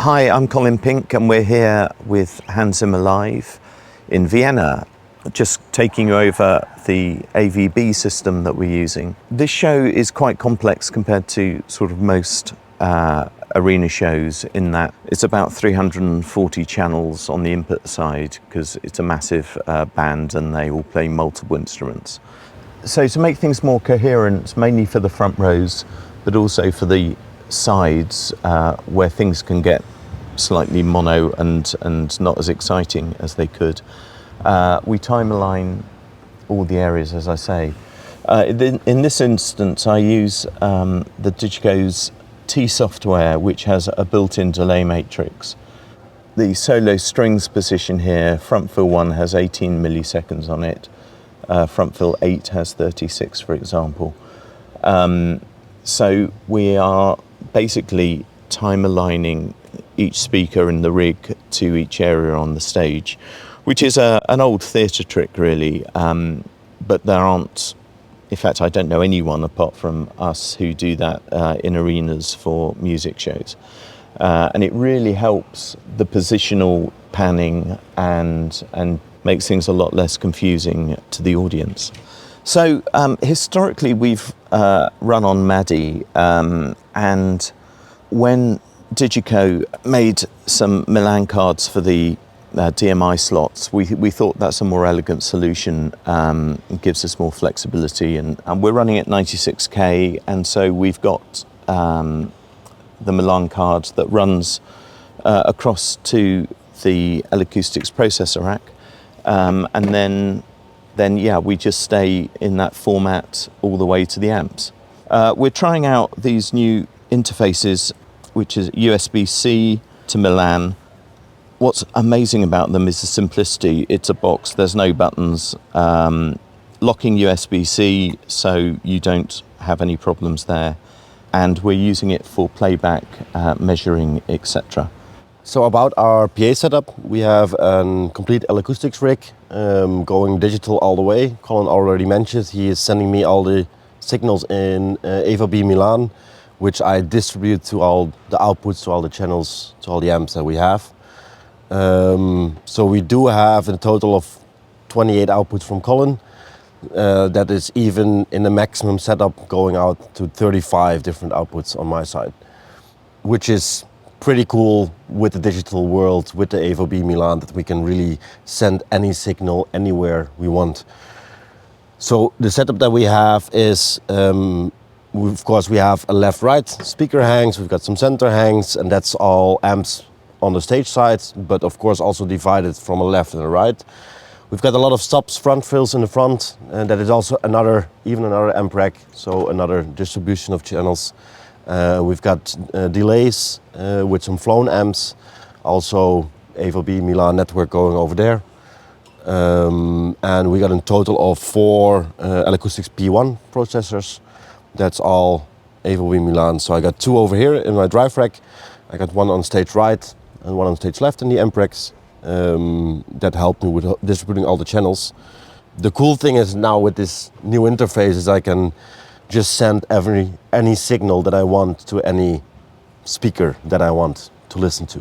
Hi, I'm Colin Pink and we're here with Hans Zimmer Live in Vienna, just taking over the AVB system that we're using. This show is quite complex compared to sort of most arena shows in that it's about 340 channels on the input side because it's a massive band and they all play multiple instruments. So to make things more coherent, mainly for the front rows, but also for the sides where things can get slightly mono and not as exciting as they could. We time align all the areas, as I say. In this instance, I use the Digico's T software, which has a built-in delay matrix. The solo strings position here, front fill 1 has 18 milliseconds on it. Front fill 8 has 36, for example. So we are basically time aligning each speaker in the rig to each area on the stage, which is an old theatre trick really, but there aren't, in fact I don't know anyone apart from us who do that in arenas for music shows. And it really helps the positional panning and makes things a lot less confusing to the audience. So historically we've run on MADI, and when Digico made some Milan cards for the DMI slots, we thought that's a more elegant solution. It gives us more flexibility, and we're running at 96K, and so we've got the Milan card that runs across to the L-Acoustics processor rack, and then yeah, we just stay in that format all the way to the amps. We're trying out these new interfaces, which is USB-C to Milan. What's amazing about them is the simplicity. It's a box, there's no buttons. Locking USB-C, so you don't have any problems there. And we're using it for playback, measuring, etc. So about our PA setup, we have a complete L-Acoustics rig, going digital all the way. Colin already mentioned he is sending me all the signals in AVB Milan, which I distribute to all the outputs, to all the channels, to all the amps that we have. So we do have a total of 28 outputs from Colin. That is even in the maximum setup going out to 35 different outputs on my side, which is pretty cool with the digital world, with the AVB Milan, that we can really send any signal anywhere we want. So the setup that we have is, of course, we have a left-right speaker hangs, we've got some center hangs, and that's all amps on the stage side, but of course also divided from a left and a right. We've got a lot of stops, front fills in the front, and that is also even another amp rack, so another distribution of channels. We've got delays with some flown amps, also AVB Milan network going over there. And we got a total of 4 L-Acoustics P1 processors. That's all AVB Milan. So I got 2 over here in my drive rack. I got 1 on stage right and 1 on stage left in the amp racks. That helped me with distributing all the channels. The cool thing is now with this new interface is I can just send any signal that I want to any speaker that I want to listen to.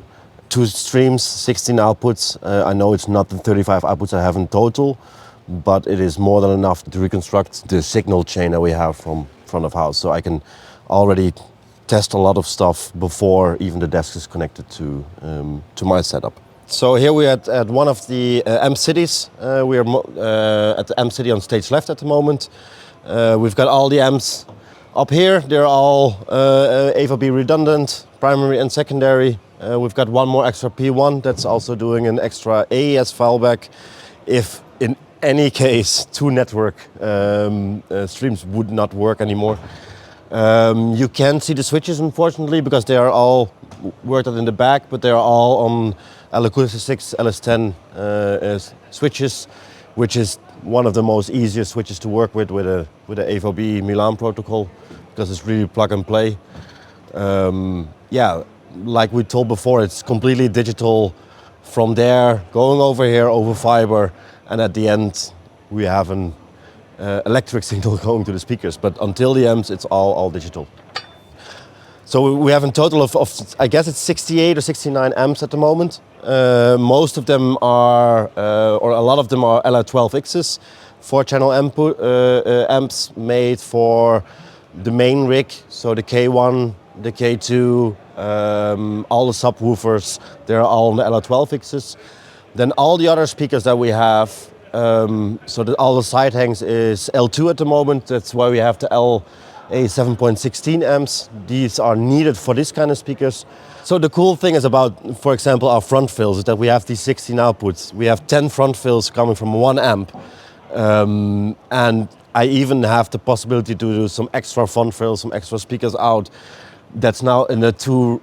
2 streams, 16 outputs. I know it's not the 35 outputs I have in total, but it is more than enough to reconstruct the signal chain that we have from front of house. So I can already test a lot of stuff before even the desk is connected to my setup. So here we're at one of the amp cities. We are at the amp city on stage left at the moment. We've got all the amps up here. They're all AVB redundant, primary and secondary. We've got 1 more extra P1 that's also doing an extra AES fallback if in any case 2 network streams would not work anymore. You can't see the switches unfortunately because they are all worked out in the back, but they are all on L-Acoustics LS10 switches, which is one of the most easiest switches to work with the AVB Milan protocol because it's really plug and play. Yeah, like we told before, it's completely digital from there, going over here over fiber, and at the end we have an electric signal going to the speakers. But until the amps, it's all digital. So we have a total of I guess it's 68 or 69 amps at the moment. Most of them are, or a lot of them are LR12Xs, 4-channel amps made for the main rig, so the K1, the K2, all the subwoofers, they're all on the LR12Xs. Then all the other speakers that we have, so that all the side hangs is L2 at the moment. That's why we have the LA 7.16 amps. These are needed for this kind of speakers. So the cool thing is about, for example, our front fills is that we have these 16 outputs. We have 10 front fills coming from one amp. And I even have the possibility to do some extra front fills, some extra speakers out. That's now in a 2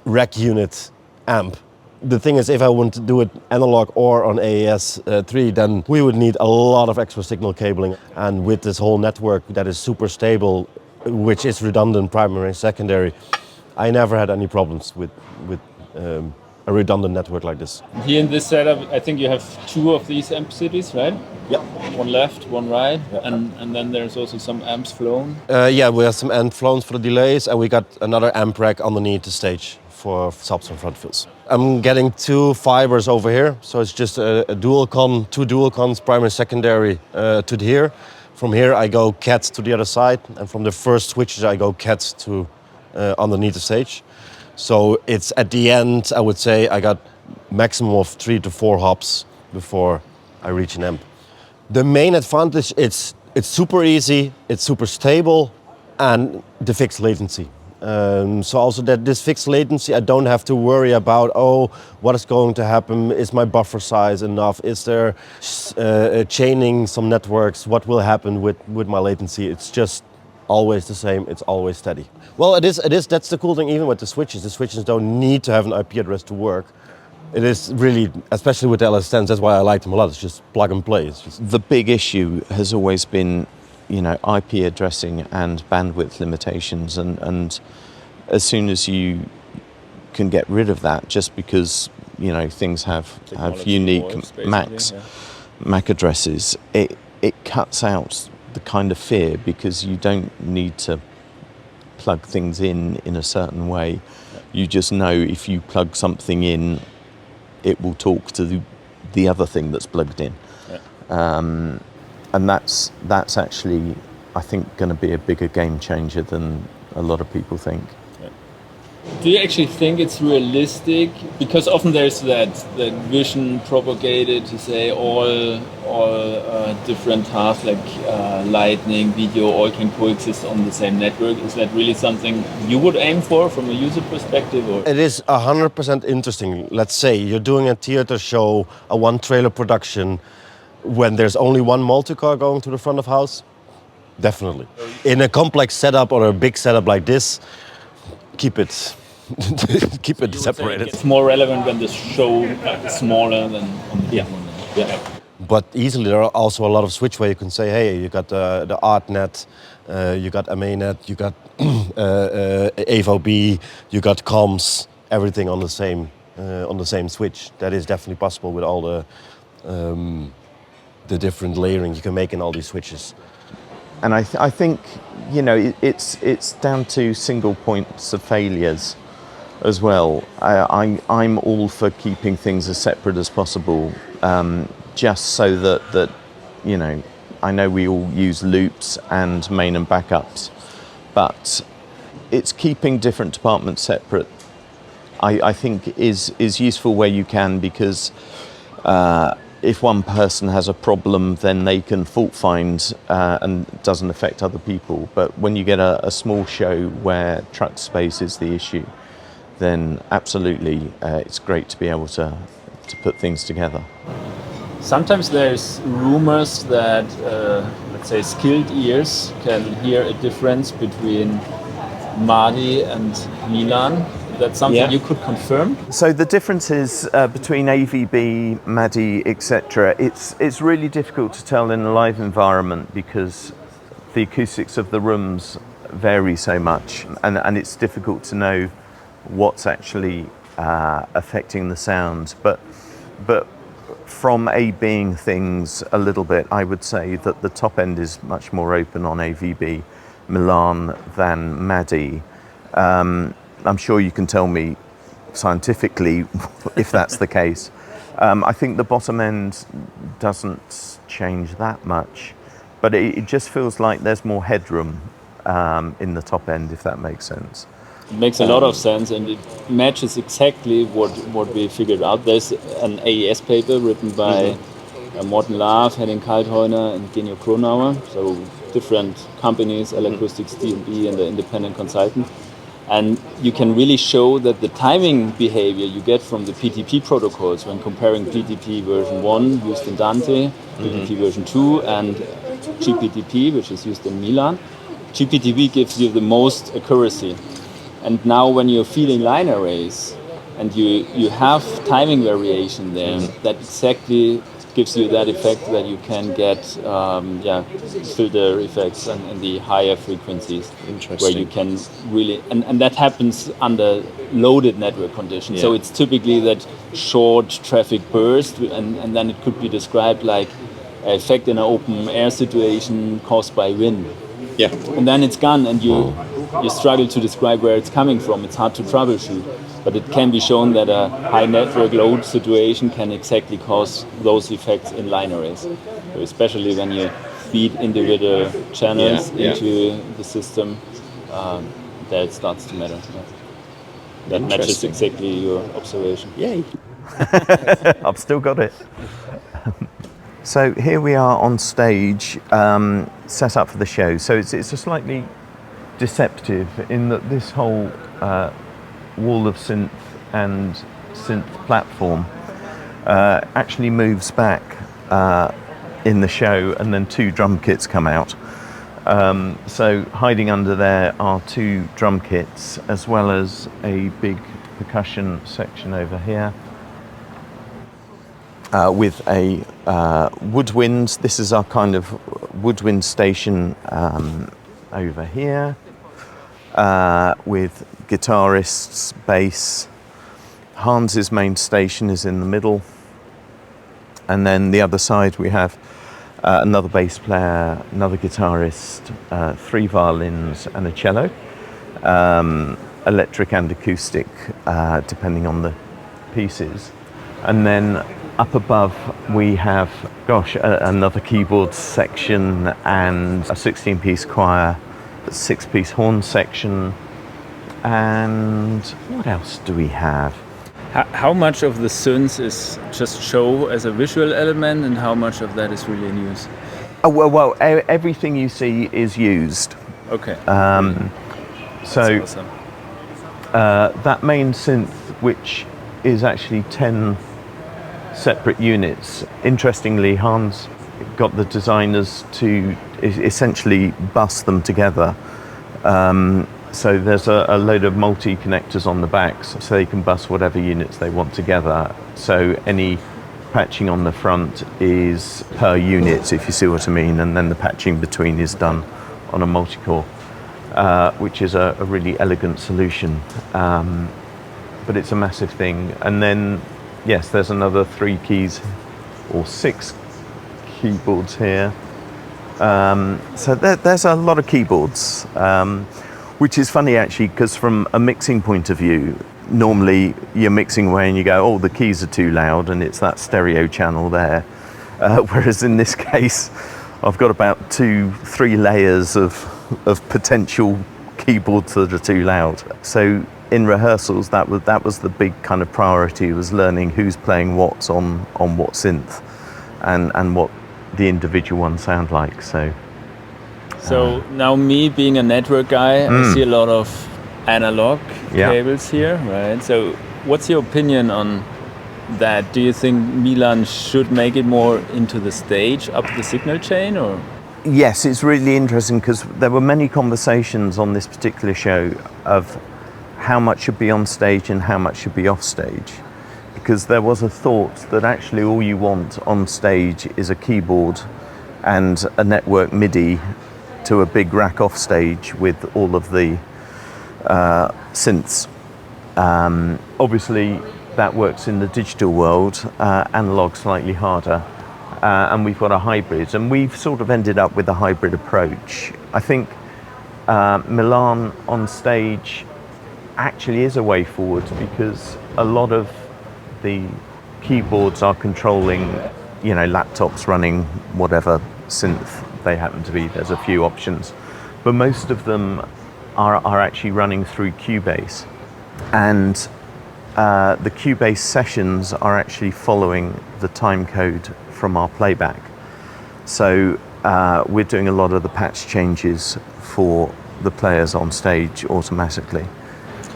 rack unit amp. The thing is, if I want to do it analog or on AES-3, then we would need a lot of extra signal cabling. And with this whole network that is super stable, which is redundant primary and secondary, I never had any problems with a redundant network like this. Here in this setup, I think you have 2 of these amp cities, right? Yeah. One left, one right, yeah. And then there's also some amps flown. Yeah, we have some amp flown for the delays, and we got another amp rack underneath the stage for subs and front fills. I'm getting 2 fibers over here, so it's just a dual con, 2 dual cons, primary, secondary, to here. From here I go cat to the other side, and from the first switches I go cat to underneath the stage. So it's at the end, I would say I got maximum of 3 to 4 hops before I reach an amp. The main advantage, it's super easy, it's super stable, and the fixed latency. So also that this fixed latency, I don't have to worry about, oh, what is going to happen? Is my buffer size enough? Is there chaining some networks? What will happen with my latency? It's just always the same, it's always steady. Well, it is. That's the cool thing even with the switches. The switches don't need to have an IP address to work. It is really, especially with the LS10s, that's why I like them a lot. It's just plug and play. It's just... The big issue has always been, IP addressing and bandwidth limitations, and as soon as you can get rid of that, just because things have unique MAC addresses, it cuts out the kind of fear, because you don't need to plug things in a certain way. Yeah. You just know if you plug something in, it will talk to the other thing that's plugged in. Yeah. And that's actually, I think, going to be a bigger game changer than a lot of people think. Yeah. Do you actually think it's realistic? Because often there's that vision propagated to say all different tasks like lighting, video, all can coexist on the same network. Is that really something you would aim for from a user perspective? Or? It is 100% interesting. Let's say you're doing a theater show, a one-trailer production, when there's only one multi-car going to the front of house. Definitely. In a complex setup or a big setup like this, keep it separated. It's more relevant when the show is smaller than on the big one. Yeah. But easily there are also a lot of switch where you can say, hey, you got the ArtNet, you got MANet, you got AVB, you got comms, everything on the same switch. That is definitely possible with all the different layering you can make in all these switches. And I think it's down to single points of failures as well. I'm all for keeping things as separate as possible, just so that I know we all use loops and main and backups, but it's keeping different departments separate. I think is useful where you can, because if one person has a problem, then they can fault find and it doesn't affect other people. But when you get a small show where truck space is the issue, then absolutely it's great to be able to put things together. Sometimes there's rumors that, let's say, skilled ears can hear a difference between Madi and Milan. That's something you could confirm? So the differences between AVB, MADI, etc., it's really difficult to tell in a live environment, because the acoustics of the rooms vary so much, and it's difficult to know what's actually affecting the sound. But from A-Bing things a little bit, I would say that the top end is much more open on AVB Milan than MADI. I'm sure you can tell me scientifically if that's the case. I think the bottom end doesn't change that much, but it just feels like there's more headroom in the top end, if that makes sense. It makes a lot of sense, and it matches exactly what we figured out. There's an AES paper written by Morten Laaf, Henning Kaltheuner, and Genio Kronauer, so different companies, L-Acoustics, D&B, and the independent consultant. And you can really show that the timing behavior you get from the PTP protocols when comparing PTP version 1 used in Dante, PTP version 2, and GPTP, which is used in Milan. GPTP gives you the most accuracy. And now when you're feeding line arrays and you have timing variation there, that exactly gives you that effect that you can get filter effects and the higher frequencies. Where you can really, and that happens under loaded network conditions. So it's typically that short traffic burst, and then it could be described like an effect in an open air situation caused by wind. Yeah. And then it's gone, and you struggle to describe where it's coming from. It's hard to troubleshoot. But it can be shown that a high network load situation can exactly cause those effects in line arrays. So especially when you feed individual channels into the system, that starts to matter. That matches exactly your observation. Yay! I've still got it. So here we are on stage, set up for the show. So it's a slightly deceptive in that this whole wall of synth and synth platform actually moves back in the show, and then 2 drum kits come out. So hiding under there are 2 drum kits, as well as a big percussion section over here with a woodwind. This is our kind of woodwind station over here. With guitarists, bass. Hans's main station is in the middle, and then the other side we have another bass player, another guitarist, 3 violins and a cello, electric and acoustic depending on the pieces. And then up above we have another keyboard section and a 16-piece choir, 6-piece horn section, and what else do we have? How much of the synths is just show as a visual element, and how much of that is really in use? Well, everything you see is used. Okay. So That's awesome. that main synth, which is actually 10 separate units. Interestingly, Hans got the designers to essentially bus them together. So there's a load of multi-connectors on the backs, so they can bus whatever units they want together. So any patching on the front is per unit, if you see what I mean, and then the patching between is done on a multi-core, which is a really elegant solution. But it's a massive thing. And then, yes, there's another 3 keys or 6 keyboards here. So there's a lot of keyboards, which is funny actually, because from a mixing point of view, normally you're mixing away and you go, oh, the keys are too loud, and it's that stereo channel there. Whereas in this case, I've got about 2-3 layers of potential keyboards that are too loud. So in rehearsals, that was the big kind of priority, was learning who's playing what on what synth, and what the individual ones sound like. So now, me being a network guy, I see a lot of analog cables here, right? So what's your opinion on that? Do you think Milan should make it more into the stage, up the signal chain, or? Yes, it's really interesting, because there were many conversations on this particular show of how much should be on stage and how much should be off stage. Because there was a thought that actually all you want on stage is a keyboard and a network MIDI to a big rack off stage with all of the synths. Obviously that works in the digital world, analog slightly harder, and we've got a hybrid, and we've sort of ended up with a hybrid approach. I think Milan on stage actually is a way forward, because a lot of the keyboards are controlling, laptops running whatever synth they happen to be. There's a few options, but most of them are actually running through Cubase, and the Cubase sessions are actually following the time code from our playback. So we're doing a lot of the patch changes for the players on stage automatically.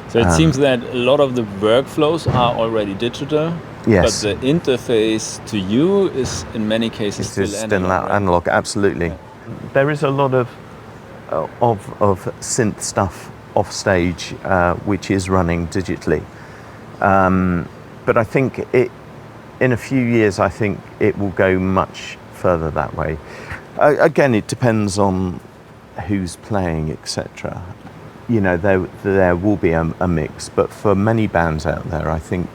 So it seems that a lot of the workflows are already digital, yes, but the interface to you is in many cases still analog. Right? Analog, absolutely. Yeah. There is a lot of synth stuff off stage which is running digitally, but I think in a few years I think it will go much further that way. Again, it depends on who's playing, etc. There will be a mix, but for many bands out there, I think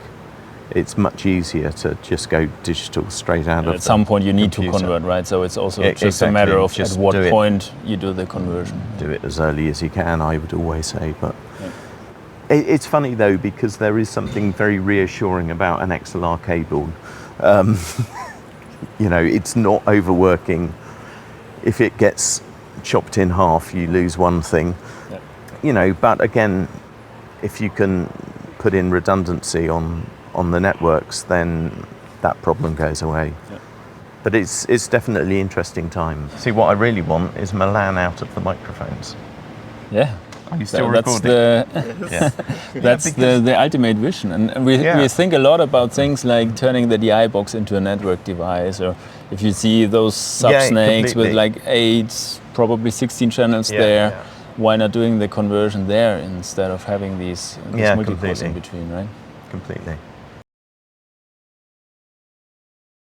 it's much easier to just go digital straight out of. At some point, you need to convert, right? So it's also just a matter of at what point you do the conversion. Do it as early as you can, I would always say. But it's funny though, because there is something very reassuring about an XLR cable. It's not overworking. If it gets chopped in half, you lose one thing. But again, if you can put in redundancy on the networks, then that problem goes away. Yeah. But it's definitely interesting time. See, what I really want is Milan out of the microphones. Yeah. Are you still recording? That's the ultimate vision. And we think a lot about things like turning the DI box into a network device, or if you see those sub-snakes with like 8, probably 16 channels there, why not doing the conversion there instead of having these multi-cores in between, right? Completely.